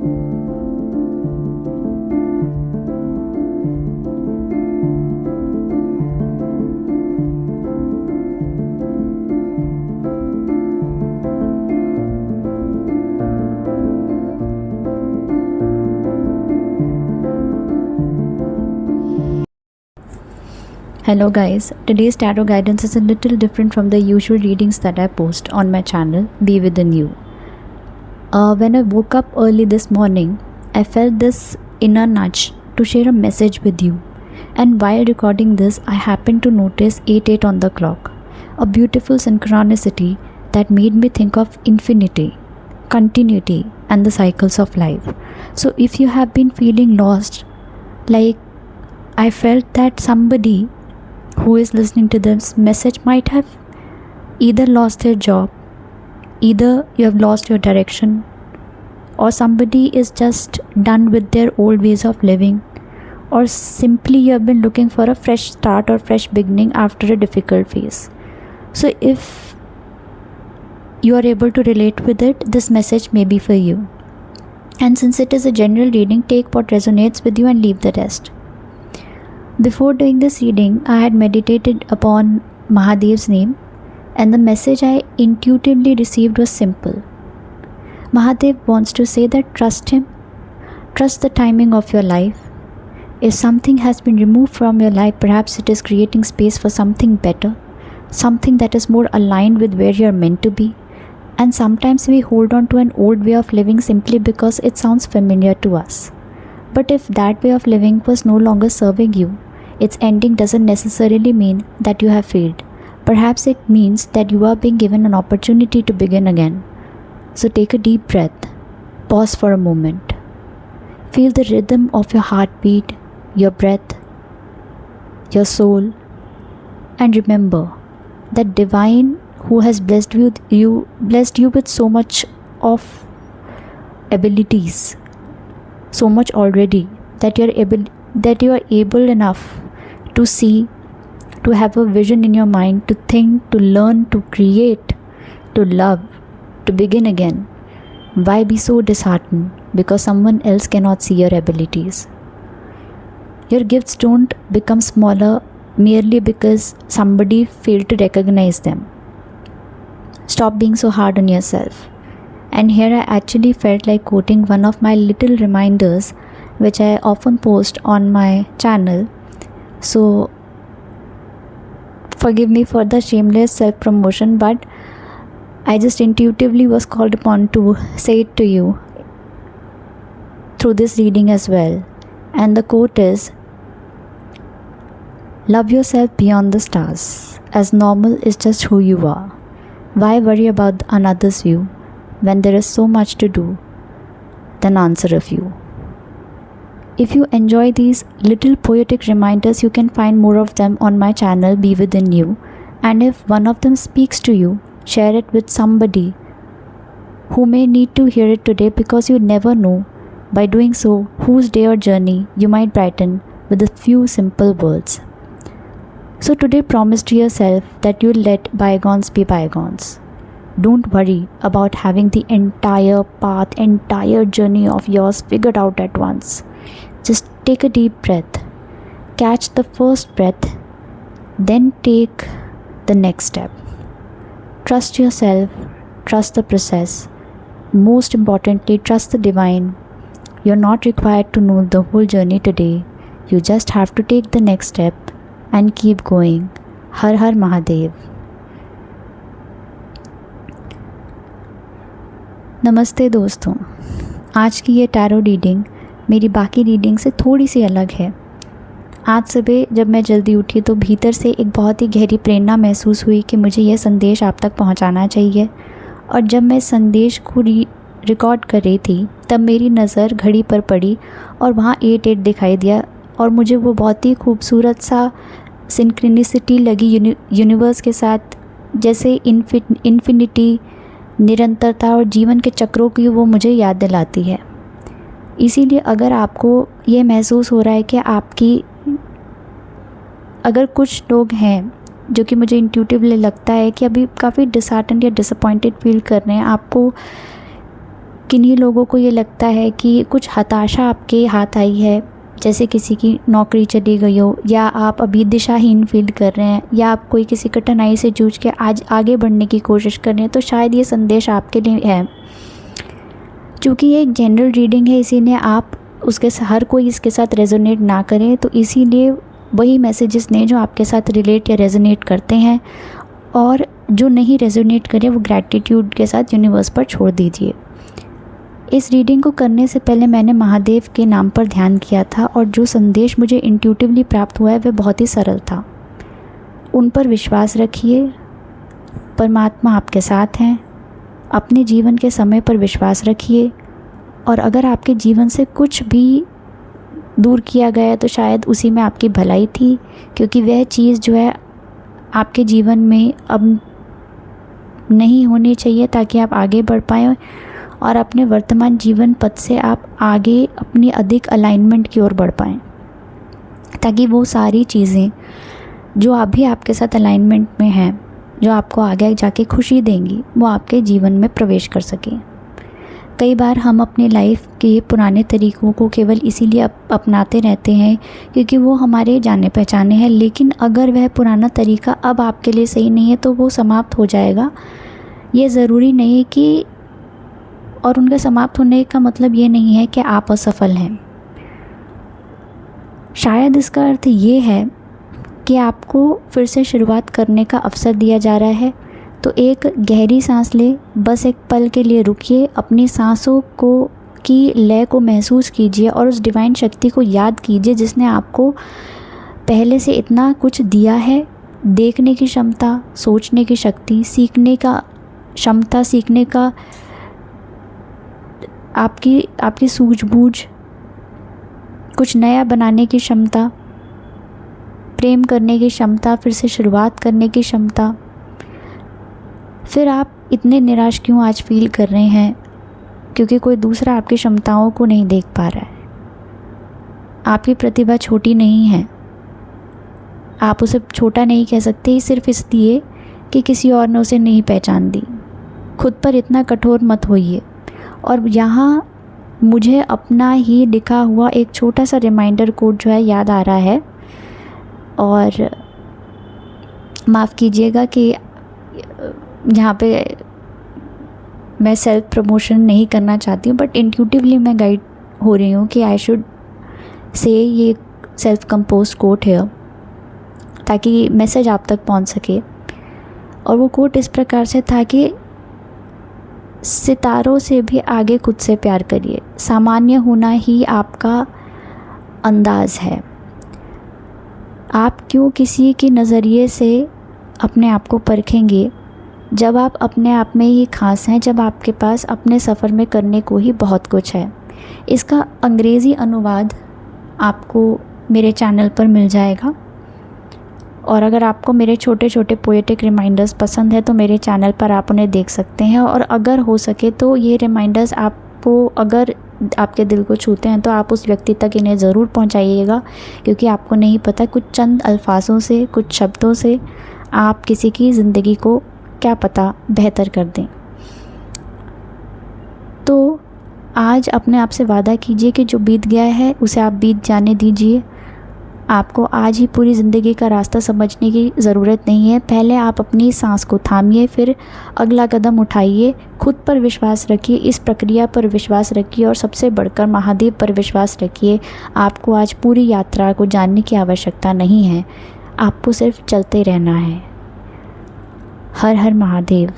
Hello guys, today's tarot guidance is a little different from the usual readings that I post on my channel, Be Within You. When I woke up early this morning, I felt this inner nudge to share a message with you. And while recording this, I happened to notice 88 on the clock, a beautiful synchronicity that made me think of infinity, continuity, and the cycles of life. So if you have been feeling lost, like I felt that somebody who is listening to this message might have either lost their job, either you have lost your direction, or somebody is just done with their old ways of living, or simply you have been looking for a fresh start or fresh beginning after a difficult phase. So if you are able to relate with it, this message may be for you. And since it is a general reading, take what resonates with you and leave the rest. Before doing this reading, I had meditated upon Mahadev's name, and the message I intuitively received was simple. Mahadev wants to say that trust him, trust the timing of your life. If something has been removed from your life, perhaps it is creating space for something better, something that is more aligned with where you are meant to be. And sometimes we hold on to an old way of living simply because it sounds familiar to us. But if that way of living was no longer serving you, its ending doesn't necessarily mean that you have failed. Perhaps it means that you are being given an opportunity to begin again. So take a deep breath, pause for a moment. Feel the rhythm of your heartbeat, your breath, your soul, and remember that divine who has blessed you with so much of abilities, so much already, that you are able enough to see, to have a vision in your mind, to think, to learn, to create, to love, to begin again. Why be so disheartened because someone else cannot see your abilities? Your gifts don't become smaller merely because somebody failed to recognize them. Stop being so hard on yourself. And here I actually felt like quoting one of my little reminders which I often post on my channel. So forgive me for the shameless self-promotion, but I just intuitively was called upon to say it to you through this reading as well. And the quote is, love yourself beyond the stars, as normal is just who you are. Why worry about another's view when there is so much to do than answer a few? If you enjoy these little poetic reminders, you can find more of them on my channel, Be Within You. And if one of them speaks to you, share it with somebody who may need to hear it today, because you never know, by doing so, whose day or journey you might brighten with a few simple words. So today promise to yourself that you'll let bygones be bygones. Don't worry about having the entire path, entire journey of yours figured out at once. Just take a deep breath, catch the first breath, then take the next step. Trust yourself, trust the process. Most importantly, trust the divine. You're not required to know the whole journey today. You just have to take the next step and keep going. Har Har Mahadev. नमस्ते दोस्तों, आज की ये tarot reading मेरी बाकी reading से थोड़ी सी अलग है। आज सुबह जब मैं जल्दी उठी तो भीतर से एक बहुत ही गहरी प्रेरणा महसूस हुई कि मुझे यह संदेश आप तक पहुंचाना चाहिए। और जब मैं संदेश को रिकॉर्ड कर रही थी तब मेरी नज़र घड़ी पर पड़ी और वहाँ 88 दिखाई दिया, और मुझे वो बहुत ही खूबसूरत सा सिंक्रोनिसिटी लगी यूनिवर्स के साथ, जैसे इन्फिनिटी, निरंतरता और जीवन के चक्रों की वो मुझे याद दिलाती है। इसीलिए अगर आपको ये महसूस हो रहा है कि अगर कुछ लोग हैं जो कि मुझे इंट्यूटिवली लगता है कि अभी काफ़ी डिसहार्टेंड या डिसअपॉइंटेड फील कर रहे हैं, आपको किन्हीं लोगों को ये लगता है कि कुछ हताशा आपके हाथ आई है, जैसे किसी की नौकरी चली गई हो, या आप अभी दिशाहीन फील कर रहे हैं, या आप कोई किसी कठिनाई से जूझ के आज आगे बढ़ने की कोशिश कर रहे हैं, तो शायद ये संदेश आपके लिए है। चूँकि ये एक जनरल रीडिंग है, इसीलिए आप हर कोई इसके साथ रेजोनेट ना करें, तो इसीलिए वही मैसेजेस ने जो आपके साथ रिलेट या रेजोनेट करते हैं, और जो नहीं रेजोनेट करें वो ग्रैटिट्यूड के साथ यूनिवर्स पर छोड़ दीजिए। इस रीडिंग को करने से पहले मैंने महादेव के नाम पर ध्यान किया था, और जो संदेश मुझे इंट्यूटिवली प्राप्त हुआ है वह बहुत ही सरल था। उन पर विश्वास रखिए, परमात्मा आपके साथ हैं। अपने जीवन के समय पर विश्वास रखिए, और अगर आपके जीवन से कुछ भी दूर किया गया तो शायद उसी में आपकी भलाई थी, क्योंकि वह चीज़ जो है आपके जीवन में अब नहीं होनी चाहिए, ताकि आप आगे बढ़ पाएँ और अपने वर्तमान जीवन पथ से आप आगे अपनी अधिक अलाइनमेंट की ओर बढ़ पाएँ, ताकि वो सारी चीज़ें जो अभी आपके साथ अलाइनमेंट में हैं, जो आपको आगे जाके खुशी देंगी, वो आपके जीवन में प्रवेश कर सकें। कई बार हम अपनी लाइफ के पुराने तरीक़ों को केवल इसीलिए अपनाते रहते हैं क्योंकि वो हमारे जाने पहचाने हैं, लेकिन अगर वह पुराना तरीका अब आपके लिए सही नहीं है तो वो समाप्त हो जाएगा। ये ज़रूरी नहीं है कि, और उनका समाप्त होने का मतलब ये नहीं है कि आप असफल हैं। शायद इसका अर्थ ये है कि आपको फिर से शुरुआत करने का अवसर दिया जा रहा है। तो एक गहरी सांस ले, बस एक पल के लिए रुकिए, अपनी सांसों की लय को महसूस कीजिए और उस डिवाइन शक्ति को याद कीजिए जिसने आपको पहले से इतना कुछ दिया है। देखने की क्षमता, सोचने की शक्ति, सीखने का क्षमता, सीखने का आपकी सूझबूझ, कुछ नया बनाने की क्षमता, प्रेम करने की क्षमता, फिर से शुरुआत करने की क्षमता। फिर आप इतने निराश क्यों आज फील कर रहे हैं? क्योंकि कोई दूसरा आपकी क्षमताओं को नहीं देख पा रहा है। आपकी प्रतिभा छोटी नहीं है, आप उसे छोटा नहीं कह सकते सिर्फ इसलिए कि किसी और ने उसे नहीं पहचान दी। खुद पर इतना कठोर मत होइए। और यहाँ मुझे अपना ही लिखा हुआ एक छोटा सा रिमाइंडर कोड जो है याद आ रहा है, और माफ़ कीजिएगा कि यहाँ पे मैं सेल्फ प्रमोशन नहीं करना चाहती हूँ, बट इंट्यूटिवली मैं गाइड हो रही हूँ कि आई शुड से ये सेल्फ कंपोज कोट है ताकि मैसेज आप तक पहुँच सके। और वो कोट इस प्रकार से था कि सितारों से भी आगे खुद से प्यार करिए। सामान्य होना ही आपका अंदाज़ है। आप क्यों किसी के नज़रिए से अपने आप को परखेंगे जब आप अपने आप में ही खास हैं, जब आपके पास अपने सफ़र में करने को ही बहुत कुछ है। इसका अंग्रेज़ी अनुवाद आपको मेरे चैनल पर मिल जाएगा, और अगर आपको मेरे छोटे छोटे पोएटिक रिमाइंडर्स पसंद है तो मेरे चैनल पर आप उन्हें देख सकते हैं। और अगर हो सके तो ये रिमाइंडर्स आपको, अगर आपके दिल को छूते हैं तो आप उस व्यक्ति तक इन्हें ज़रूर पहुंचाइएगा, क्योंकि आपको नहीं पता कुछ चंद अल्फाजों से, कुछ शब्दों से आप किसी की ज़िंदगी को क्या पता बेहतर कर दें। तो आज अपने आप से वादा कीजिए कि जो बीत गया है उसे आप बीत जाने दीजिए। आपको आज ही पूरी ज़िंदगी का रास्ता समझने की ज़रूरत नहीं है। पहले आप अपनी सांस को थामिए, फिर अगला कदम उठाइए। खुद पर विश्वास रखिए, इस प्रक्रिया पर विश्वास रखिए, और सबसे बढ़कर महादेव पर विश्वास रखिए। आपको आज पूरी यात्रा को जानने की आवश्यकता नहीं है, आपको सिर्फ चलते रहना है। हर हर Mahadev.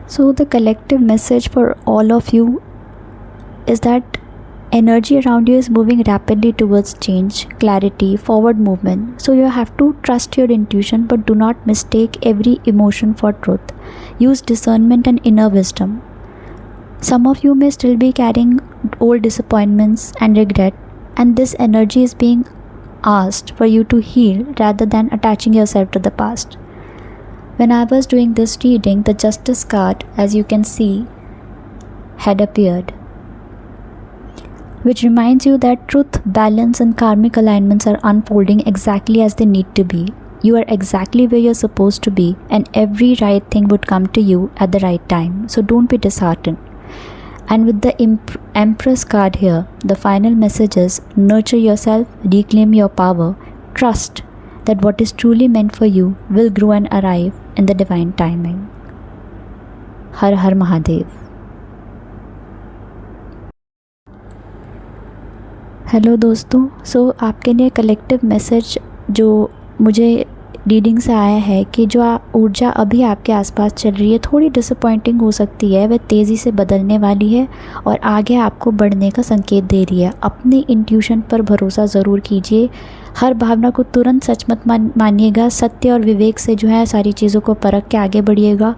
So the collective message for all of you is that energy around you is moving rapidly towards change, clarity, forward movement. So you have to trust your intuition, but do not mistake every emotion for truth. Use discernment and inner wisdom. Some of you may still be carrying old disappointments and regret, and this energy is being asked for you to heal rather than attaching yourself to the past. When I was doing this reading, the Justice card, as you can see, had appeared, which reminds you that truth, balance and karmic alignments are unfolding exactly as they need to be. You are exactly where you're supposed to be, and every right thing would come to you at the right time. So don't be disheartened. And with the Empress card here, the final message is nurture yourself, reclaim your power, trust that what is truly meant for you will grow and arrive in the divine timing. Her her Mahadev. Hello दोस्तों, सो आपके लिए collective message जो मुझे reading से आया है कि जो ऊर्जा अभी आपके आसपास चल रही है थोड़ी डिसअपॉइंटिंग हो सकती है, वह तेज़ी से बदलने वाली है और आगे आपको बढ़ने का संकेत दे रही है. अपनी इंट्यूशन पर भरोसा ज़रूर कीजिए. हर भावना को तुरंत सच मत मानिएगा. सत्य और विवेक से जो है सारी चीज़ों को परख के आगे बढ़िएगा.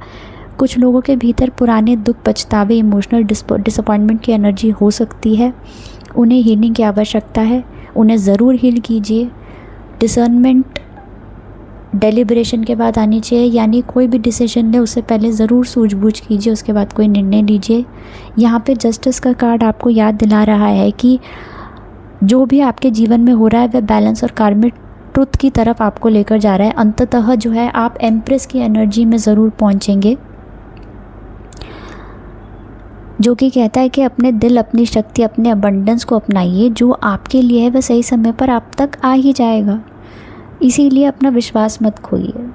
कुछ लोगों के भीतर पुराने दुख, पछतावे, इमोशनल डिसअपॉइंटमेंट की एनर्जी हो सकती है. उन्हें हीलिंग की आवश्यकता है. उन्हें ज़रूर हील कीजिए. डिसर्नमेंट डेलिब्रेशन के बाद आनी चाहिए, यानी कोई भी डिसीजन ले उससे पहले ज़रूर सूझबूझ कीजिए, उसके बाद कोई निर्णय लीजिए. यहाँ पे जस्टिस का कार्ड आपको याद दिला रहा है कि जो भी आपके जीवन में हो रहा है वह बैलेंस और कार्मिक ट्रुथ की तरफ आपको लेकर जा रहा है. अंततः जो है आप एम्प्रेस की एनर्जी में ज़रूर पहुँचेंगे, जो कि कहता है कि अपने दिल, अपनी शक्ति, अपने अबंडेंस को अपनाइए. जो आपके लिए है वह सही समय पर आप तक आ ही जाएगा. इसीलिए अपना विश्वास मत खोइए.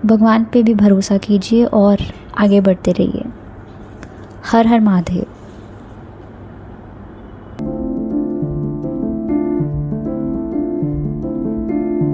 भगवान पे भी भरोसा कीजिए और आगे बढ़ते रहिए. हर हर महादेव.